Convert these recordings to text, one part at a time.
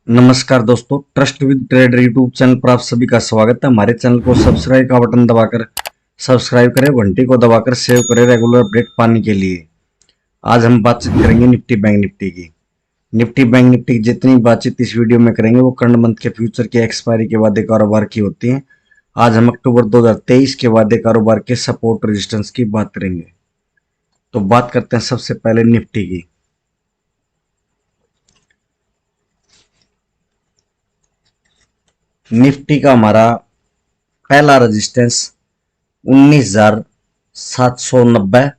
नमस्कार दोस्तों, trust with trader YouTube channel पर आप सभी का स्वागत है। हमारे चैनल को सब्सक्राइब का बटन दबाकर सब्सक्राइब करें, घंटी को दबाकर सेव करें रेगुलर अपडेट पाने के लिए। आज हम बातचीत करेंगे निफ्टी बैंक निफ्टी की। निफ्टी बैंक निफ्टी की जितनी बातचीत इस वीडियो में करेंगे वो करंट मंथ के फ्यूचर की एक्सपायरी के वादे कारोबार की होती है। आज हम अक्टूबर 2023 के वादे कारोबार के सपोर्ट रेजिस्टेंस की बात करेंगे। तो बात करते हैं सबसे पहले निफ्टी की। निफ्टी का हमारा पहला रेजिस्टेंस 19,790,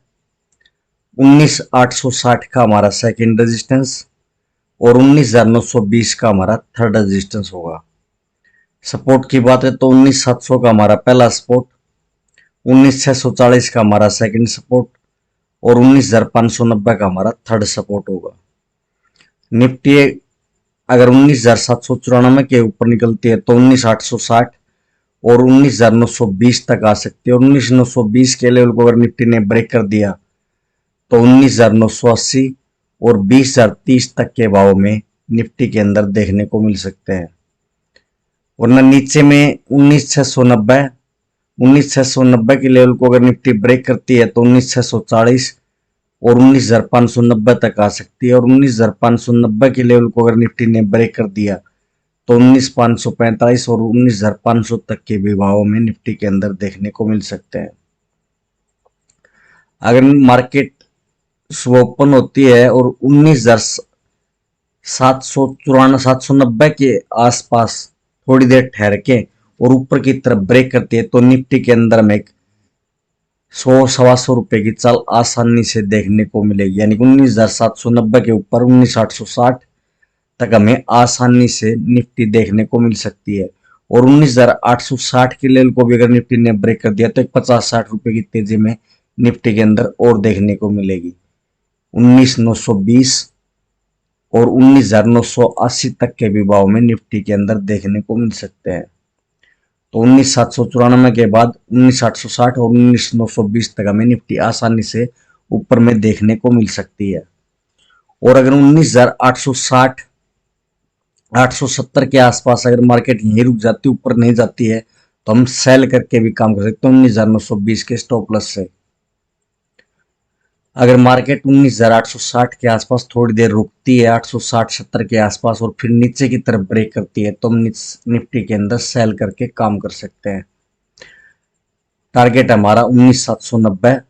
19,860 का हमारा सेकंड रेजिस्टेंस और 19,920 का हमारा थर्ड रेजिस्टेंस होगा। सपोर्ट की बात है तो 19,700 का हमारा पहला सपोर्ट, 19,640 का हमारा सेकंड सपोर्ट और 19,590 का हमारा थर्ड सपोर्ट होगा। निफ्टी अगर 19,794 के ऊपर निकलती है तो 19,860 और 19,920 तक आ सकती है और 19,920 के लेवल को अगर निफ्टी ने ब्रेक कर दिया तो 19,980 और 20,030 तक के भाव में निफ्टी के अंदर देखने को मिल सकते हैं। वरना नीचे में 19,690 के लेवल को अगर निफ्टी ब्रेक करती है तो 19,640 और 19,590 तक आ सकती है और 19,590 के लेवल को अगर निफ्टी ने ब्रेक कर दिया तो 19,545 और 19,500 तक के भी भावों में निफ्टी के अंदर देखने को मिल सकते हैं। अगर मार्केट सुबह ओपन होती है और 19,790 के आसपास थोड़ी देर ठहर के और ऊपर की तरफ ब्रेक करती है तो निफ्टी के अंदर में एक 100-125 रुपए की चाल आसानी से देखने को मिलेगी। यानी 19,790 के ऊपर 19,860 तक हमें आसानी से निफ्टी देखने को मिल सकती है और 19,860 के लेवल को भी अगर निफ्टी ने ब्रेक कर दिया तो एक 50-60 रुपए की तेजी में निफ्टी के अंदर और देखने को मिलेगी। 19,920 और 19,980 तक के भी भाव में निफ्टी के अंदर देखने को मिल सकते हैं। तो 19,794 के बाद 19,860 और 19,920 तक हमें निफ्टी आसानी से ऊपर में देखने को मिल सकती है। और अगर 19,860 870 के आसपास अगर मार्केट यहीं रुक जाती, ऊपर नहीं जाती है, तो हम सेल करके भी काम कर सकते हैं 19,920 के स्टॉप लॉस से। अगर मार्केट 19,860 के आसपास थोड़ी देर रुकती है 860-70 के आसपास और फिर नीचे की तरफ ब्रेक करती है तो हम निफ्टी के अंदर सेल करके काम कर सकते हैं। टारगेट हमारा 19,790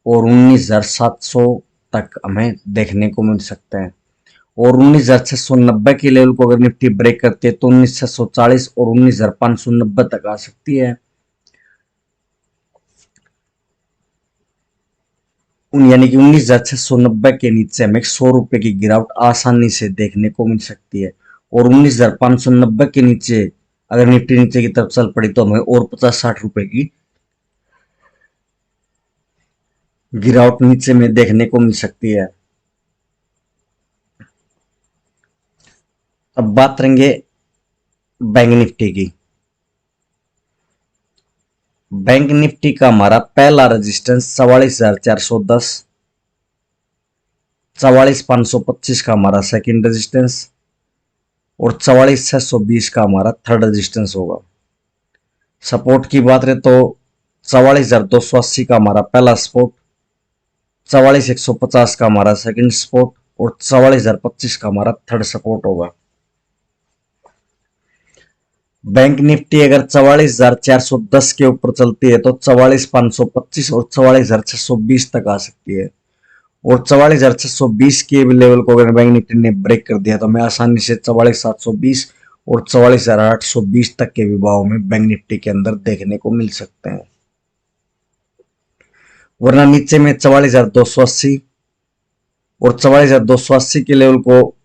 और 19,700 तक हमें देखने को मिल सकते हैं और 19,690 के लेवल को अगर निफ्टी ब्रेक करती है तो 19,640 और 19,590 तक आ सकती है। यानी कि 19,690 के नीचे हमें 100 रुपए की गिरावट आसानी से देखने को मिल सकती है और 19,590 के नीचे अगर निफ्टी नीचे की तरफ चल पड़ी तो हमें और 50-60 रुपए की गिरावट नीचे में देखने को मिल सकती है। अब बात करेंगे बैंक निफ्टी की। बैंक निफ्टी का हमारा पहला रेजिस्टेंस 44,410, 44,525 का हमारा सेकंड रेजिस्टेंस और 44,620 का हमारा थर्ड रेजिस्टेंस होगा। सपोर्ट की बात करें तो 44,280 का हमारा पहला सपोर्ट, 44,150 का हमारा सेकंड सपोर्ट और 44,025 का हमारा थर्ड सपोर्ट होगा। बैंक निफ्टी अगर 44,410 के ऊपर चलती है तो 44,525 और 44,620 तक आ सकती है और 44,620 के लेवल को अगर बैंक निफ्टी ने ब्रेक कर दिया तो हमें आसानी से 44,720 और 44,820 तक के विभागों में बैंक निफ्टी के अंदर देखने को मिल सकते हैं। वरना नीचे में 44,280 और 44,280 के लेवल को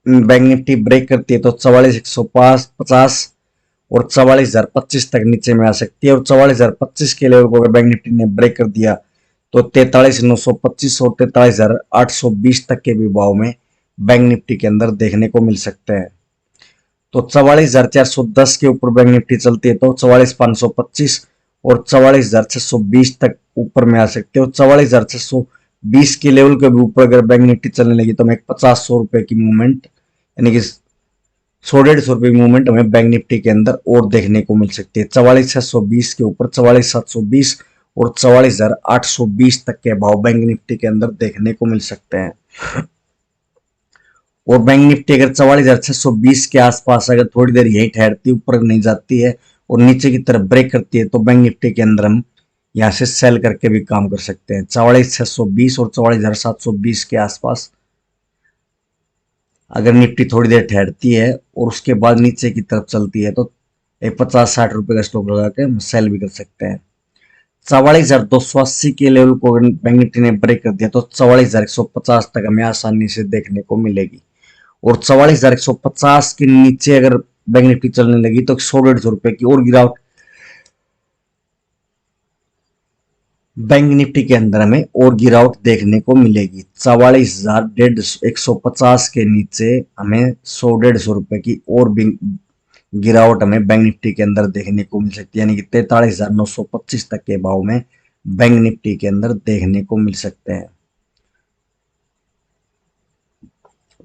बैंक निफ्टी ब्रेक करती है तो 44,150 और 44,025 तक नीचे में आ सकती है और 44,025 के लेवल को अगर बैंक निफ्टी ने ब्रेक कर दिया तो 43,925 और 43,820 तक के भी भाव में बैंक निफ्टी के अंदर देखने को मिल सकते हैं। तो 44,410 के ऊपर बैंक निफ्टी चलती है तो 44,525 और 44,620 तक ऊपर में आ सकते हैं और 44,620 के लेवल के भी ऊपर अगर बैंक निफ्टी चलने लगी तो हमें 50-100 रुपए की मूवमेंट यानी कि 100-150 रुपए की मूवमेंट हमें बैंक निफ्टी के अंदर और देखने को मिल सकती है। 44,620 के ऊपर 44,720 और 44,820 तक के भाव बैंक निफ्टी के अंदर देखने को मिल सकते हैं। और बैंक निफ्टी अगर 44,620 के आसपास अगर थोड़ी देर यही ठहरती, ऊपर नहीं जाती है और नीचे की तरफ ब्रेक करती है, तो बैंक निफ्टी के अंदर हम यहाँ से सेल करके भी काम कर सकते हैं। 44,620 और 44,720 के आसपास अगर निफ्टी थोड़ी देर ठहरती है और उसके बाद नीचे की तरफ चलती है, तो एक 50-60 रुपए का स्टॉप लगा के हम सेल भी कर सकते हैं। 44,280 के लेवल को अगर बैंक निफ्टी ने ब्रेक कर दिया, तो 44,150 तक हमें आसानी से देखने को मिलेगी। और 44,150 के नीचे अगर बैंक निफ्टी चलने लगी, तो 100-150 रुपए की और गिरावट बैंक निफ्टी के अंदर हमें और गिरावट देखने को मिलेगी। 44,150 के नीचे हमें 100-150 रुपए की और भी गिरावट हमें बैंक निफ्टी के अंदर देखने को मिल सकती है, यानी कि 43,925 तक के भाव में बैंक निफ्टी के अंदर देखने को मिल सकते हैं।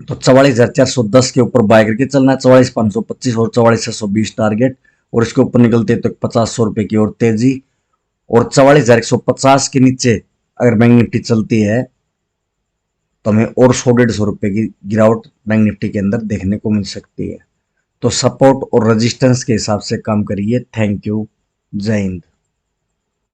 तो 44,410 के ऊपर बाय करके चलना है, 44,525 और 44,620 टारगेट, और इसके ऊपर निकलते तो 50 रुपए की और तेजी। और 44,150 के नीचे अगर बैंक निफ्टी चलती है, तो हमें और 100-150 रुपए की गिरावट बैंक निफ्टी के अंदर देखने को मिल सकती है। तो सपोर्ट और रेजिस्टेंस के हिसाब से काम करिए। Thank you. जय हिंद।